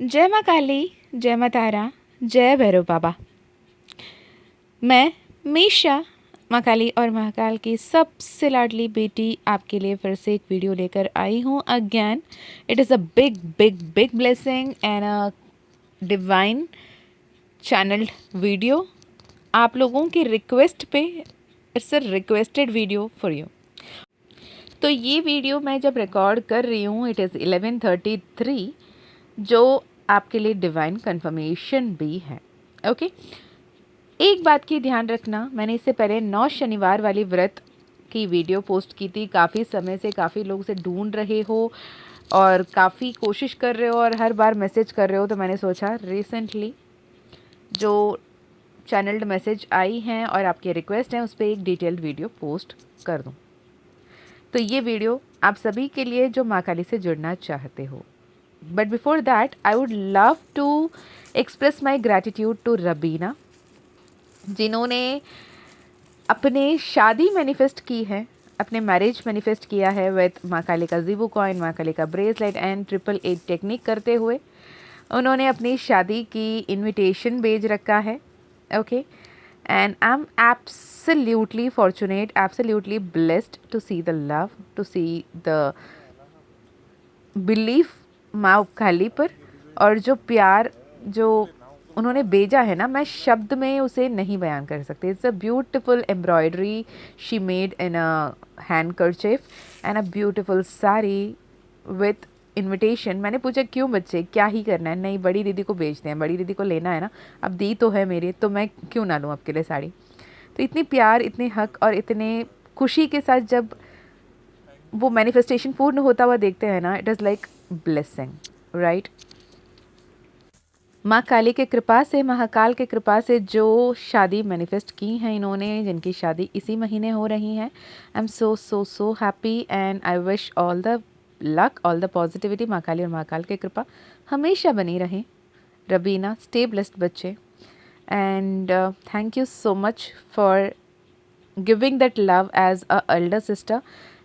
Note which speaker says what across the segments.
Speaker 1: जय माँ काली, जय माँ तारा, जय भैरव बाबा। मैं मीशा, माँ काली और महाकाल की सबसे लाडली बेटी आपके लिए फिर से एक वीडियो लेकर आई हूँ again. It is a big big big blessing and a divine channelled video. आप लोगों की रिक्वेस्ट पे it's a requested video for you. तो ये वीडियो मैं जब रिकॉर्ड कर रही हूँ इट इज़ 11:33, जो आपके लिए डिवाइन कंफर्मेशन भी है। ओके एक बात की ध्यान रखना, मैंने इससे पहले 9 शनिवार वाली व्रत की वीडियो पोस्ट की थी। काफ़ी समय से काफ़ी लोग उसे ढूंढ रहे हो और काफ़ी कोशिश कर रहे हो और हर बार मैसेज कर रहे हो, तो मैंने सोचा रिसेंटली जो चैनल्ड मैसेज आई हैं और आपकी रिक्वेस्ट है उस पर एक डिटेल्ड वीडियो पोस्ट कर दूँ। तो ये वीडियो आप सभी के लिए जो माँ काली से जुड़ना चाहते हो। But before that I would love to express my gratitude to Rabina, जिन्होंने अपने शादी मैनिफेस्ट की है, अपने मैरिज मैनिफेस्ट किया है विद माँ काली का जीवो कॉइन, माँ काली का ब्रेसलेट एंड 888 टेक्निक करते हुए उन्होंने अपनी शादी की इनविटेशन भेज रखा है। Okay and I'm absolutely fortunate, absolutely blessed to see the love, to see the belief माँ काली पर, और जो प्यार जो उन्होंने भेजा है ना, मैं शब्द में उसे नहीं बयान कर सकती। It's a beautiful embroidery she made in a hand कर्चिफ and a beautiful sari with invitation. मैंने पूछा क्यों बच्चे, क्या ही करना है? नहीं, बड़ी दीदी को बेचते हैं, बड़ी दीदी को लेना है ना, अब दी तो है मेरी, तो मैं क्यों ना लूँ आपके लिए साड़ी। तो इतनी प्यार, इतने हक और इतने खुशी के साथ जब वो मैनिफेस्टेशन पूर्ण होता हुआ देखते हैं ना, it is like blessing, right. माँ काली के कृपा से, महाकाल के कृपा से जो शादी मैनिफेस्ट की हैं इन्होंने, जिनकी शादी इसी महीने हो रही हैं, I am so so so happy and I wish all the luck, all the positivity. माँ काली और महाकाल की कृपा हमेशा बनी रहे। रबीना, स्टे ब्लेस्ड बच्चे, and thank you so much for giving that love as a elder sister,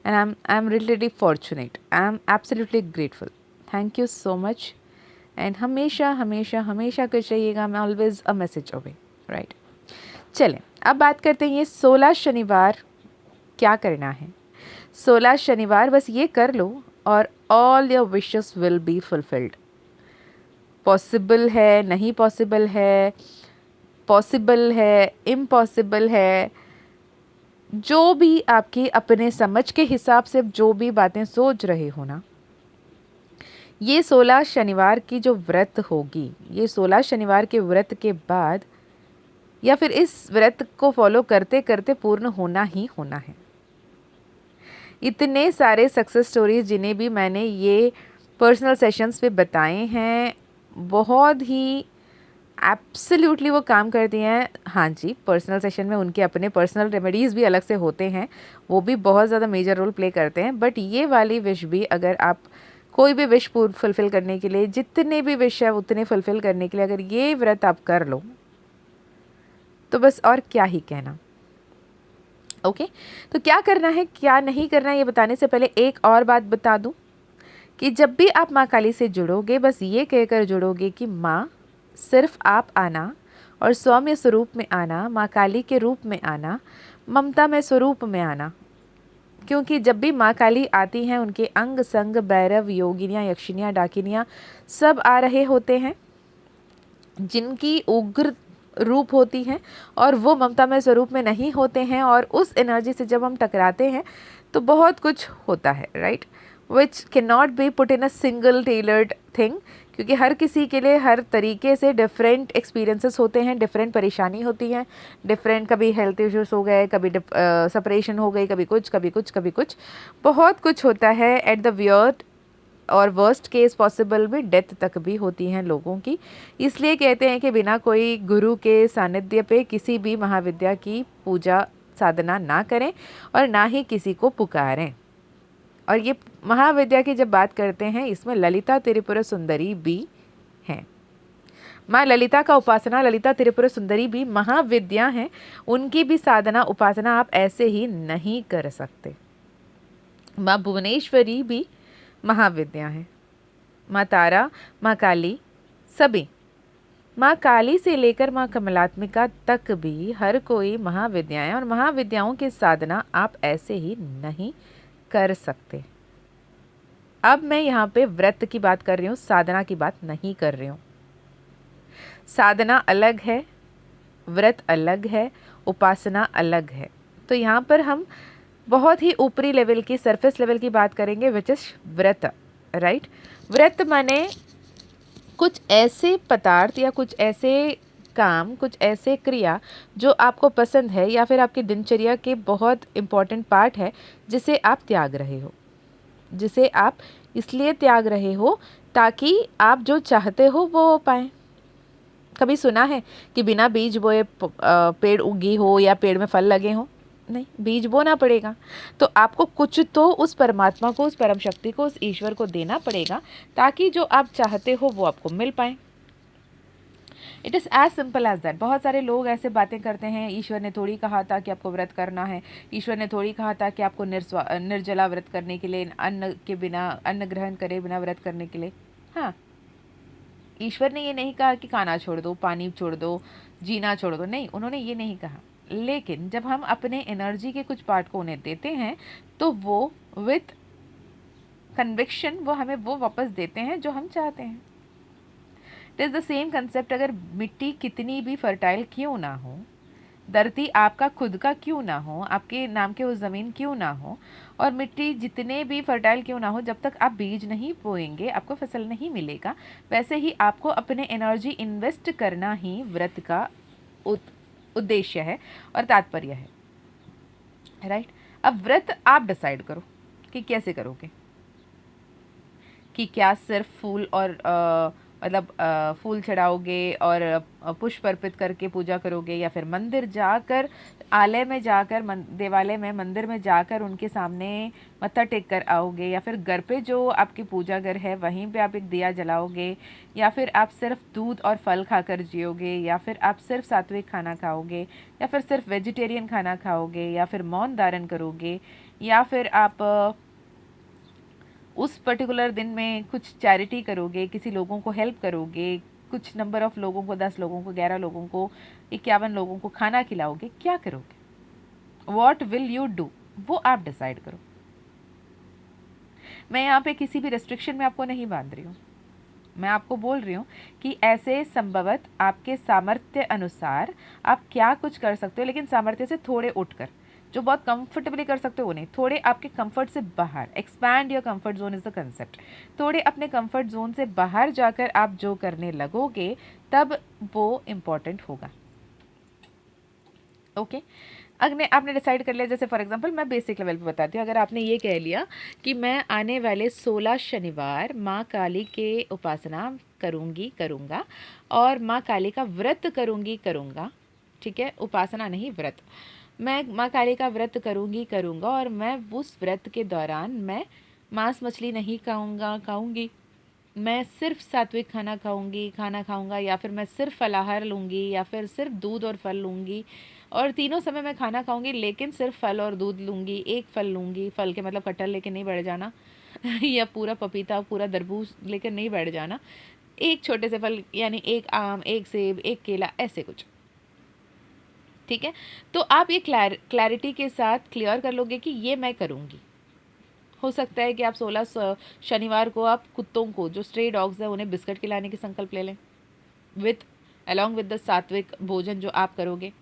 Speaker 1: and I'm really fortunate, I'm absolutely grateful, thank you so much। and हमेशा हमेशा हमेशा कुछ रहिएगा, मैं always a message away, right। चलें अब बात करते हैं ये 16 शनिवार क्या करना है। 16 शनिवार बस ये कर लो और all your wishes will be fulfilled। Possible है, नहीं पॉसिबल है, पॉसिबल है, इम्पॉसिबल है, जो भी आपकी अपने समझ के हिसाब से जो भी बातें सोच रहे हो ना, ये 16 शनिवार की जो व्रत होगी, ये 16 शनिवार के व्रत के बाद या फिर इस व्रत को फॉलो करते करते पूर्ण होना ही होना है। इतने सारे सक्सेस स्टोरीज जिन्हें भी मैंने ये पर्सनल सेशंस पे बताए हैं, बहुत ही एब्सोल्युटली वो काम करती हैं। हाँ जी, पर्सनल सेशन में उनके अपने पर्सनल रेमेडीज़ भी अलग से होते हैं, वो भी बहुत ज़्यादा मेजर रोल प्ले करते हैं। बट ये वाली विश भी, अगर आप कोई भी विश फुलफ़िल करने के लिए, जितने भी विश है उतने फुलफ़िल करने के लिए अगर ये व्रत आप कर लो, तो बस और क्या ही कहना। ओके तो क्या करना है क्या नहीं करना है ये बताने से पहले एक और बात बता दूं कि जब भी आप माँ काली से जुड़ोगे, बस ये कहकर जुड़ोगे कि माँ, सिर्फ आप आना और सौम्य स्वरूप में आना, माँ काली के रूप में आना, ममता में स्वरूप में आना। क्योंकि जब भी माँ काली आती हैं उनके अंग संग भैरव, योगिनियाँ, यक्षिनियाँ, डाकिनियाँ सब आ रहे होते हैं, जिनकी उग्र रूप होती हैं और वो ममता में स्वरूप में नहीं होते हैं, और उस एनर्जी से जब हम टकराते हैं तो बहुत कुछ होता है, right, which can not be put in a single tailored thing. क्योंकि हर किसी के लिए हर तरीके से डिफरेंट एक्सपीरियंसेस होते हैं, डिफरेंट परेशानी होती है, डिफरेंट, कभी हेल्थ इश्यूज हो गए, कभी सेपरेशन हो गई, कभी कुछ कभी कुछ कभी कुछ, बहुत कुछ होता है। एट द वियर्ड और वर्स्ट केस पॉसिबल भी डेथ तक भी होती हैं लोगों की। इसलिए कहते हैं कि बिना कोई गुरु के सानिध्य पे किसी भी महाविद्या की पूजा साधना ना करें और ना ही किसी को पुकारें। और ये महाविद्या की जब बात करते हैं, इसमें ललिता त्रिपुरा सुंदरी भी हैं। माँ ललिता का उपासना, ललिता त्रिपुरा सुंदरी भी महाविद्या हैं, उनकी भी साधना उपासना आप ऐसे ही नहीं कर सकते। माँ भुवनेश्वरी भी महाविद्या हैं। माँ तारा, माँ काली, सभी, माँ काली से लेकर माँ कमलात्मिका तक भी हर कोई महाविद्याएं और महाविद्याओं की साधना आप ऐसे ही नहीं कर सकते। अब मैं यहाँ पे व्रत की बात कर रही हूँ, साधना की बात नहीं कर रही हूँ। साधना अलग है, व्रत अलग है, उपासना अलग है। तो यहाँ पर हम बहुत ही ऊपरी लेवल की, सरफेस लेवल की बात करेंगे, विच इज व्रत, राइट। व्रत माने कुछ ऐसे पदार्थ या कुछ ऐसे काम, कुछ ऐसे क्रिया जो आपको पसंद है या फिर आपकी दिनचर्या के बहुत इम्पॉर्टेंट पार्ट है, जिसे आप त्याग रहे हो, जिसे आप इसलिए त्याग रहे हो ताकि आप जो चाहते हो वो हो पाए। कभी सुना है कि बिना बीज बोए पेड़ उगी हो या पेड़ में फल लगे हों? नहीं, बीज बोना पड़ेगा। तो आपको कुछ तो उस परमात्मा को, उस परम शक्ति को, उस ईश्वर को देना पड़ेगा ताकि जो आप चाहते हो वो आपको मिल पाए। It is as simple as that. बहुत सारे लोग ऐसे बातें करते हैं, ईश्वर ने थोड़ी कहा था कि आपको व्रत करना है, ईश्वर ने थोड़ी कहा था कि आपको निर्जला व्रत करने के लिए, अन्न के बिना, अन्न ग्रहण करे बिना व्रत करने के लिए। हाँ, ईश्वर ने ये नहीं कहा कि खाना छोड़ दो, पानी छोड़ दो, जीना छोड़ दो, नहीं, उन्होंने ये नहीं कहा। लेकिन जब हम अपने एनर्जी के कुछ पार्ट को उन्हें देते हैं तो वो विथ कन्विक्शन वो हमें वो वापस देते हैं जो हम चाहते हैं। It is the same concept. अगर मिट्टी कितनी भी फर्टाइल क्यों ना हो, धरती आपका खुद का क्यों ना हो, आपके नाम के उस ज़मीन क्यों ना हो, और मिट्टी जितने भी फर्टाइल क्यों ना हो, जब तक आप बीज नहीं बोएंगे आपको फसल नहीं मिलेगा। वैसे ही आपको अपने एनर्जी इन्वेस्ट करना ही व्रत का उद्देश्य है और तात्पर्य है, राइट। अब व्रत आप डिसाइड करो कि कैसे करोगे, कि क्या सिर्फ फूल और मतलब फूल चढ़ाओगे और पुष्प अर्पित करके पूजा करोगे, या फिर मंदिर जाकर, आलय में जाकर, देवालय में, मंदिर में जाकर उनके सामने मत्था टेक कर आओगे, या फिर घर पे जो आपकी पूजा घर है वहीं पे आप एक दिया जलाओगे, या फिर आप सिर्फ दूध और फल खाकर जियोगे, या फिर आप सिर्फ सात्विक खाना खाओगे, या फिर सिर्फ वेजिटेरियन खाना खाओगे, या फिर मौन धारण करोगे, या फिर आप उस पर्टिकुलर दिन में कुछ चैरिटी करोगे, किसी लोगों को हेल्प करोगे, कुछ नंबर ऑफ लोगों को, 10 लोगों को, 11 लोगों को, 51 लोगों को खाना खिलाओगे, क्या करोगे, वॉट विल यू डू, वो आप डिसाइड करो। मैं यहाँ पे किसी भी रेस्ट्रिक्शन में आपको नहीं बांध रही हूँ, मैं आपको बोल रही हूँ कि ऐसे संभवत आपके सामर्थ्य अनुसार आप क्या कुछ कर सकते हो, लेकिन सामर्थ्य से थोड़े उठकर। जो बहुत कंफर्टेबली कर सकते हो उन्हें, थोड़े आपके कंफर्ट से बाहर, expand your comfort zone is the concept. थोड़े अपने कंफर्ट जोन से बाहर जाकर आप जो करने लगोगे तब वो इम्पॉर्टेंट होगा, ओके। अगर आपने डिसाइड कर लिया, जैसे फॉर एग्जांपल मैं बेसिक लेवल पे बताती हूँ, अगर आपने ये कह लिया कि मैं आने वाले 16 शनिवार माँ काली के उपासना करूँगा और माँ काली का व्रत करूँगा, ठीक है, उपासना नहीं, व्रत, मैं माँ काली का व्रत करूँगा और मैं उस व्रत के दौरान मैं मांस मछली नहीं खाऊँगी, मैं सिर्फ सात्विक खाना खाऊंगा, या फिर मैं सिर्फ फलाहार लूँगी, या फिर सिर्फ दूध और फल लूँगी, और तीनों समय मैं खाना खाऊंगी लेकिन सिर्फ फल और दूध लूँगी, एक फल लूँगी, फल के मतलब कटहल लेके नहीं बैठ जाना या पूरा पपीता, पूरा तरबूज लेकर नहीं बैठ जाना, एक छोटे से फल, यानी एक आम, एक सेब, एक केला, ऐसे कुछ, ठीक है। तो आप ये क्लैरिटी के साथ क्लियर कर लोगे कि ये मैं करूँगी। हो सकता है कि आप 16 शनिवार को आप कुत्तों को, जो स्ट्रे डॉग्स हैं, उन्हें बिस्किट खिलाने की संकल्प ले लें, विथ अलॉन्ग विद द सात्विक भोजन जो आप करोगे,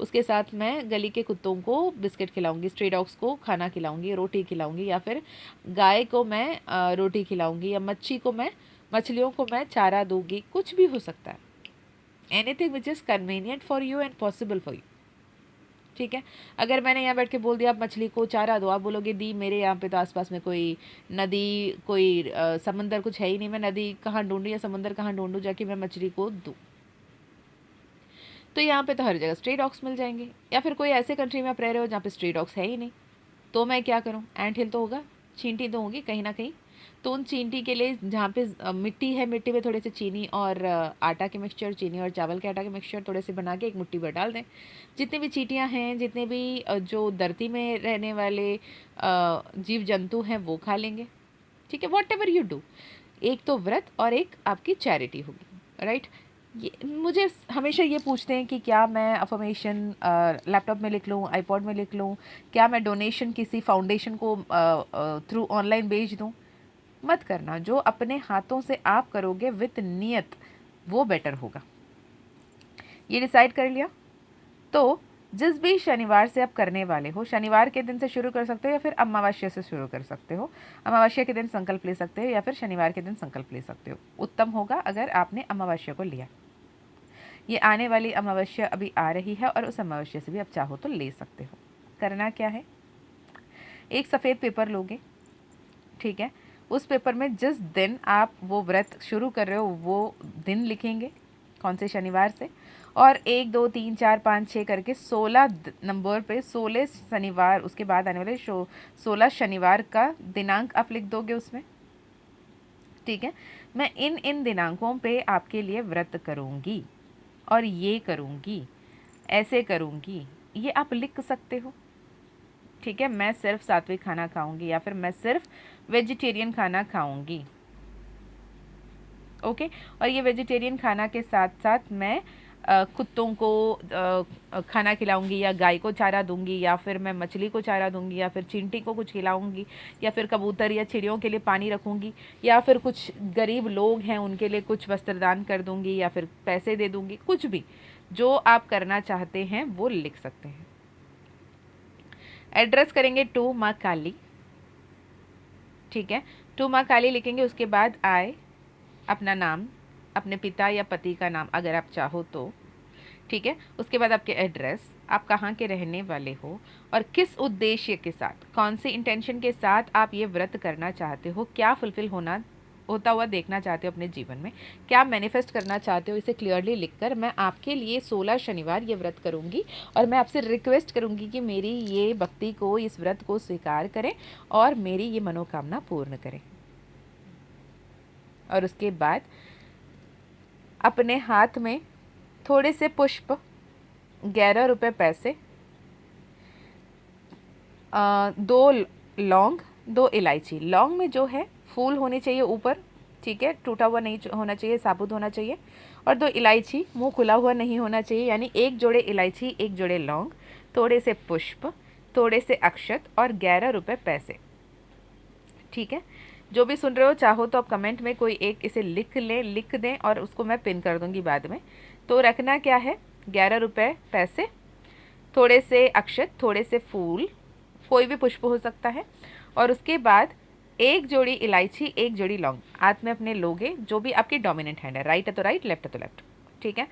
Speaker 1: उसके साथ मैं गली के कुत्तों को बिस्किट खिलाऊंगी, स्ट्रे डॉग्स को खाना खिलाऊंगी, रोटी खिलाऊंगी, या फिर गाय को मैं रोटी खिलाऊंगी, या मछलियों को मैं चारा दूंगी, कुछ भी हो सकता है। Anything which is convenient for you and possible for you, ठीक है। अगर मैंने यहाँ बैठ के बोल दिया आप मछली को चारा दो, आप बोलोगे दी मेरे यहाँ पे तो आसपास में कोई नदी, कोई समंदर कुछ है ही नहीं, मैं नदी कहाँ ढूंढूँ या समंदर कहाँ ढूंढूँ जाके मैं मछली को दूँ। तो यहाँ पे तो हर जगह स्ट्रे डॉग्स मिल जाएंगे, या फिर कोई ऐसे कंट्री में आप रह रहे हो जहाँ पे स्ट्रे डॉग्स है ही नहीं, तो मैं क्या करूँ, एंट हिल तो होगा, चींटी तो होगी कहीं ना कहीं, तो उन चींटी के लिए जहाँ पे मिट्टी है, मिट्टी में थोड़े से चीनी और आटा के मिक्सचर, चीनी और चावल के आटा के मिक्सचर थोड़े से बना के एक मुट्ठी भर डाल दें। जितनी भी चींटियाँ हैं, जितने भी जो धरती में रहने वाले जीव जंतु हैं वो खा लेंगे, ठीक है। वॉट एवर यू डू, एक तो व्रत और एक आपकी चैरिटी होगी, राइट। ये मुझे हमेशा ये पूछते हैं कि क्या मैं अफर्मेशन लैपटॉप में लिख लूँ, आईपॉड में लिख लूँ, क्या मैं डोनेशन किसी फाउंडेशन को थ्रू ऑनलाइन भेज दूँ। मत करना, जो अपने हाथों से आप करोगे विद नियत वो बेटर होगा। ये डिसाइड कर लिया तो जिस भी शनिवार से आप करने वाले हो, शनिवार के दिन से शुरू कर सकते हो या फिर अमावस्या से शुरू कर सकते हो। अमावस्या के दिन संकल्प ले सकते हो या फिर शनिवार के दिन संकल्प ले सकते हो। उत्तम होगा अगर आपने अमावस्या को लिया। ये आने वाली अमावस्या अभी आ रही है और उस अमावस्या से भी आप चाहो तो ले सकते हो। करना क्या है, एक सफ़ेद पेपर लोगे, ठीक है। उस पेपर में जिस दिन आप वो व्रत शुरू कर रहे हो वो दिन लिखेंगे, कौन से शनिवार से, और 1 2 3 4 5 6 करके 16 नंबर पे 16 शनिवार, उसके बाद आने वाले 16 शनिवार का दिनांक आप लिख दोगे उसमें, ठीक है। मैं इन इन दिनांकों पे आपके लिए व्रत करूँगी और ये करूँगी, ऐसे करूँगी, ये आप लिख सकते हो, ठीक है। मैं सिर्फ सात्विक खाना खाऊंगी या फिर मैं सिर्फ वेजिटेरियन खाना खाऊंगी, ओके। और ये वेजिटेरियन खाना के साथ साथ मैं कुत्तों को खाना खिलाऊंगी या गाय को चारा दूंगी या फिर मैं मछली को चारा दूंगी या फिर चींटी को कुछ खिलाऊंगी या फिर कबूतर या चिड़ियों के लिए पानी रखूंगी या फिर कुछ गरीब लोग हैं उनके लिए कुछ वस्त्रदान कर दूंगी या फिर पैसे दे दूंगी। कुछ भी जो आप करना चाहते हैं वो लिख सकते हैं। एड्रेस करेंगे टू माँ काली, ठीक है। टू माँ काली लिखेंगे, उसके बाद आए अपना नाम, अपने पिता या पति का नाम अगर आप चाहो तो, ठीक है। उसके बाद आपके एड्रेस, आप कहाँ के रहने वाले हो और किस उद्देश्य के साथ, कौन सी इंटेंशन के साथ आप ये व्रत करना चाहते हो, क्या फुलफिल होता हुआ देखना चाहते हो अपने जीवन में, क्या मैनिफेस्ट करना चाहते हो, इसे क्लियरली लिखकर मैं आपके लिए 16 शनिवार ये व्रत करूँगी और मैं आपसे रिक्वेस्ट करूँगी कि मेरी ये भक्ति को, इस व्रत को स्वीकार करें और मेरी ये मनोकामना पूर्ण करें। और उसके बाद अपने हाथ में थोड़े से पुष्प, 11 रुपये पैसे, 2 लौंग, 2 इलायची। लौंग में जो है फूल होने चाहिए ऊपर, ठीक है, टूटा हुआ नहीं होना चाहिए, साबुत होना चाहिए। और 2 इलायची, मुंह खुला हुआ नहीं होना चाहिए, यानी 1 जोड़े इलायची, 1 जोड़े लौंग, थोड़े से पुष्प, थोड़े से अक्षत और 11 रुपये पैसे, ठीक है। जो भी सुन रहे हो चाहो तो आप कमेंट में कोई एक इसे लिख दें और उसको मैं पिन कर दूंगी बाद में। तो रखना क्या है, 11 रुपये पैसे, थोड़े से अक्षत, थोड़े से फूल, कोई भी पुष्प हो सकता है, और उसके बाद 1 जोड़ी इलायची, 1 जोड़ी लौंग हाथ में अपने लोगे, जो भी आपकी डोमिनेंट हैंड है, राइट है तो राइट, लेफ्ट है तो लेफ्ट, ठीक है।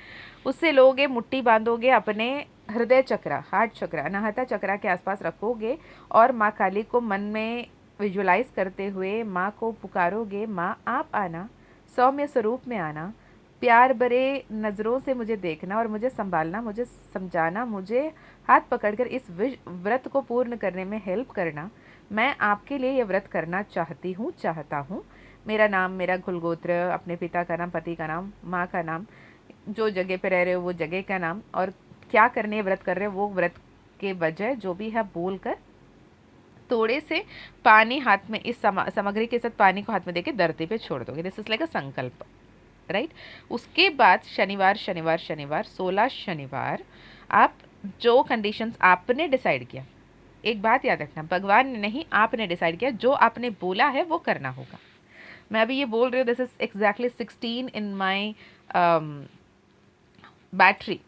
Speaker 1: उससे लोगे, मुट्ठी बांधोगे, अपने हृदय चक्र, हार्ट चक्र, अनाहता चक्र के आसपास रखोगे और माँ काली को मन में विजुलाइज करते हुए माँ को पुकारोगे, माँ आप आना, सौम्य स्वरूप में आना, प्यार भरे नज़रों से मुझे देखना और मुझे संभालना, मुझे समझाना, मुझे हाथ पकड़कर इस व्रत को पूर्ण करने में हेल्प करना। मैं आपके लिए ये व्रत करना चाहती हूँ, चाहता हूँ। मेरा नाम, मेरा कुलगोत्र, अपने पिता का नाम, पति का नाम, माँ का नाम, जो जगह पे रह रहे हो वो जगह का नाम, और क्या करने व्रत कर रहे हो वो व्रत के बजाय जो भी है बोल कर थोड़े से पानी हाथ में, इस सामग्री के साथ पानी को हाथ में देके धरती पे छोड़ दोगे। दिस इज लाइक अ संकल्प, राइट। उसके बाद शनिवार शनिवार शनिवार 16 शनिवार आप जो कंडीशंस आपने डिसाइड किया, एक बात याद रखना, भगवान ने नहीं, आपने डिसाइड किया, जो आपने बोला है वो करना होगा। मैं अभी ये बोल रही हूँ, this is exactly 16 in my battery,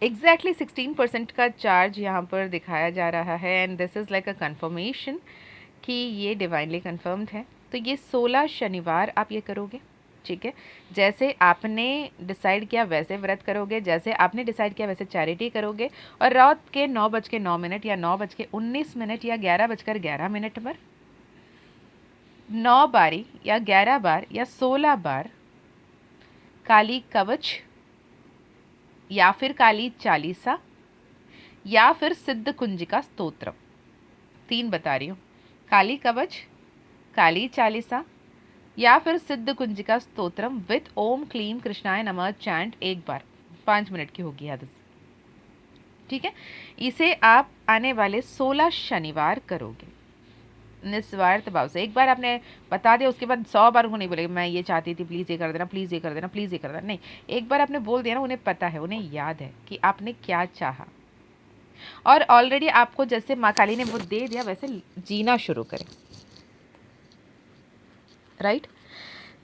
Speaker 1: exactly 16% का चार्ज यहाँ पर दिखाया जा रहा है, and this is like a conformation कि ये डिवाइनली कन्फर्म्ड है। तो ये 16 शनिवार आप ये करोगे, ठीक है। जैसे आपने डिसाइड किया वैसे व्रत करोगे, जैसे आपने डिसाइड किया वैसे चैरिटी करोगे, और रात के 9:09 या 9:19 या 11:11 पर 9 बारी या 11 बार या 16 बार काली कवच या फिर काली चालीसा या फिर सिद्ध कुंजिका स्तोत्र, 3 बता रही हूँ, काली कवच, काली चालीसा या फिर सिद्ध कुंजिका स्तोत्रम विथ ओम क्लीम कृष्णाय नमः चैंट 1 बार, 5 मिनट की होगी आदत, ठीक है। इसे आप आने वाले 16 शनिवार करोगे। निस्वार्थ भाव से। एक बार आपने बता दिया, उसके बाद 100 बार उनको नहीं बोलेगा मैं ये चाहती थी, प्लीज़ ये कर देना, प्लीज़ ये कर देना, प्लीज़ ये कर देना। नहीं, एक बार आपने बोल दिया ना, उन्हें पता है, उन्हें याद है कि आपने क्या चाहा, और ऑलरेडी आपको जैसे माँ काली ने वो दे दिया वैसे जीना शुरू करें। राइट?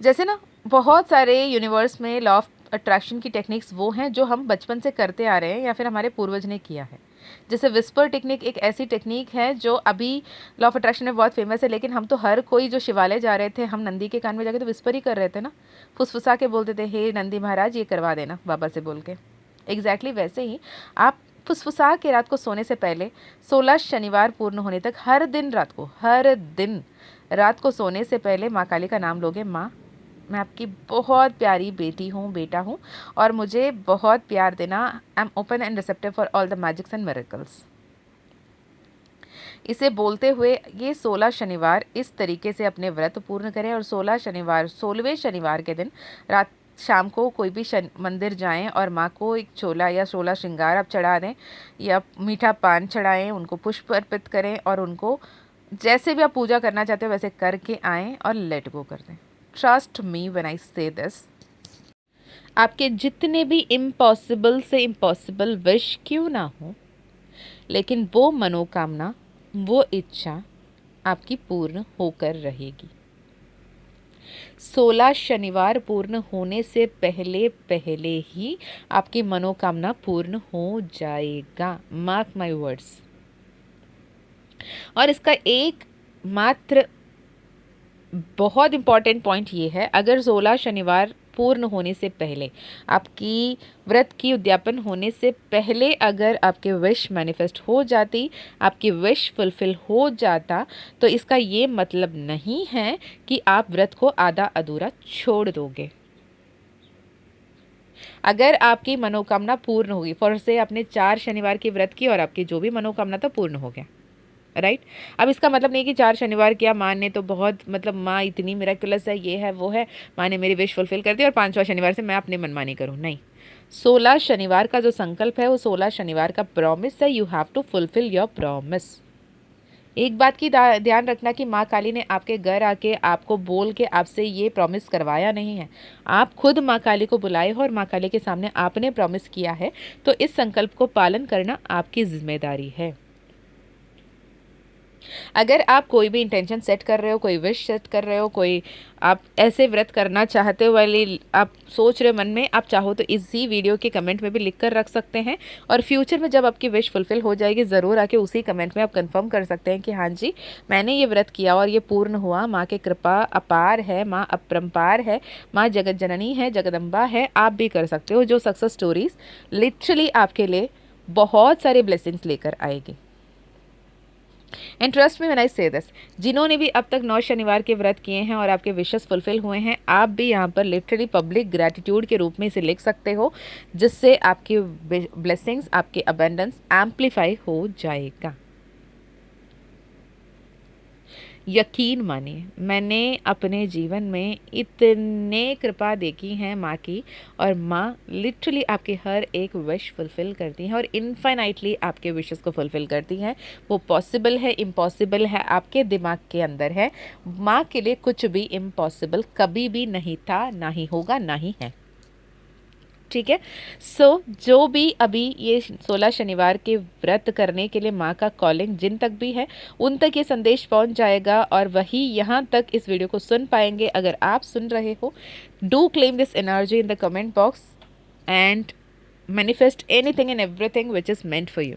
Speaker 1: जैसे ना बहुत सारे यूनिवर्स में लॉ ऑफ अट्रैक्शन की टेक्निक्स वो हैं जो हम बचपन से करते आ रहे हैं या फिर हमारे पूर्वज ने किया है। जैसे विस्पर टेक्निक एक ऐसी टेक्निक है जो अभी लॉ ऑफ अट्रैक्शन में बहुत फेमस है, लेकिन हम तो हर कोई जो शिवालय जा रहे थे, हम नंदी के कान में जाके तो विस्पर ही कर रहे थे ना, फुसफुसा के बोलते थे, हे नंदी महाराज ये करवा देना बाबा से बोल के। एग्जैक्टली वैसे ही आप फुसफुसा के रात को सोने से पहले 16 शनिवार पूर्ण होने तक हर दिन रात को सोने से पहले माँ काली का नाम लोगे। माँ, मैं आपकी बहुत प्यारी बेटी हूँ, बेटा हूँ, और मुझे बहुत प्यार देना। I am open and receptive for all the magics and miracles. इसे बोलते हुए ये 16 शनिवार इस तरीके से अपने व्रत पूर्ण करें, और 16वें शनिवार के दिन रात शाम को कोई भी मंदिर जाएं और माँ को एक छोला या 16 श्रृंगार आप चढ़ा दें या मीठा पान चढ़ाएं, उनको पुष्प अर्पित करें, और उनको जैसे भी आप पूजा करना चाहते हो वैसे करके आएँ और लेट गो कर दें। ट्रस्ट मी व्हेन आई से दिस। आपके जितने भी इम्पॉसिबल से इम्पॉसिबल विश क्यों ना हो, लेकिन वो मनोकामना, वो इच्छा आपकी पूर्ण होकर रहेगी। 16 शनिवार पूर्ण होने से पहले पहले ही आपकी मनोकामना पूर्ण हो जाएगा। Mark my words. और इसका एक मात्र बहुत इम्पॉर्टेंट पॉइंट ये है, अगर 16 शनिवार पूर्ण होने से पहले, आपकी व्रत की उद्यापन होने से पहले अगर आपके विश मैनिफेस्ट हो जाती, आपकी विश फुलफिल हो जाता, तो इसका ये मतलब नहीं है कि आप व्रत को आधा अधूरा छोड़ दोगे। अगर आपकी मनोकामना पूर्ण होगी, फॉर से आपने 4 शनिवार की व्रत की और आपकी जो भी मनोकामना था पूर्ण हो गया, राइट। अब इसका मतलब नहीं कि 4 शनिवार किया, माँ ने तो बहुत मतलब माँ इतनी मिराकुलस है, ये है वो है, माँ ने मेरी विश फुलफिल कर दी और 5वां शनिवार से मैं अपनी मनमानी करूँ, नहीं। 16 शनिवार का जो संकल्प है वो 16 शनिवार का प्रॉमिस है। You have to fulfil your promise. एक बात की ध्यान रखना कि माँ काली ने आपके घर आके आपको बोल के आपसे ये प्रॉमिस करवाया नहीं है। आप खुद माँ काली को बुलाए हो और माँ काली के सामने आपने प्रॉमिस किया है, तो इस संकल्प को पालन करना आपकी जिम्मेदारी है। अगर आप कोई भी इंटेंशन सेट कर रहे हो, कोई विश सेट कर रहे हो, कोई आप ऐसे व्रत करना चाहते हो वाली आप सोच रहे हो मन में, आप चाहो तो इसी वीडियो के कमेंट में भी लिख कर रख सकते हैं, और फ्यूचर में जब आपकी विश फुलफिल हो जाएगी ज़रूर आके उसी कमेंट में आप कंफर्म कर सकते हैं कि हाँ जी मैंने ये व्रत किया और ये पूर्ण हुआ। माँ की कृपा अपार है, माँ अपरंपार है, माँ जगत जननी है, जगदम्बा है। आप भी कर सकते हो, जो सक्सेस स्टोरीज लिटरली आपके लिए बहुत सारे ब्लेसिंग्स लेकर आएगी। एंड ट्रस्ट में व्हेन आई से दिस, जिन्होंने भी अब तक 9 शनिवार के व्रत किए हैं और आपके विशेस फुलफिल हुए हैं, आप भी यहाँ पर लिटरली पब्लिक ग्रैटिट्यूड के रूप में इसे लिख सकते हो, जिससे आपकी ब्लेसिंग्स, आपके अबेंडेंस एम्पलीफाई हो जाएगा। यकीन मानिए, मैंने अपने जीवन में इतने कृपा देखी हैं माँ की, और माँ लिटरली आपके हर एक विश फुलफ़िल करती हैं और इनफाइनाइटली आपके विशेस को फुलफ़िल करती हैं। वो पॉसिबल है, इम्पॉसिबल है, आपके दिमाग के अंदर है। माँ के लिए कुछ भी इम्पॉसिबल कभी भी नहीं था, ना ही होगा, ना ही है। ठीक है। सो जो भी अभी ये 16 शनिवार के व्रत करने के लिए माँ का कॉलिंग जिन तक भी है, उन तक ये संदेश पहुँच जाएगा और वही यहाँ तक इस वीडियो को सुन पाएंगे। अगर आप सुन रहे हो, do claim this energy in the comment box and manifest anything and everything which is meant for you.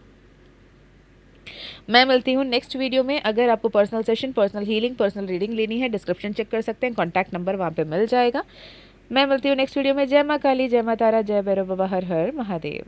Speaker 1: मैं मिलती हूँ नेक्स्ट वीडियो में। अगर आपको personal session, personal healing, personal reading लेनी है, डिस्क्रिप्शन चेक कर सकते हैं, कॉन्टैक्ट नंबर वहाँ पे मिल जाएगा। मैं मिलती हूँ नेक्स्ट वीडियो में। जय माँ काली, जय माँ तारा, जय भैरव बाबा, हर हर महादेव।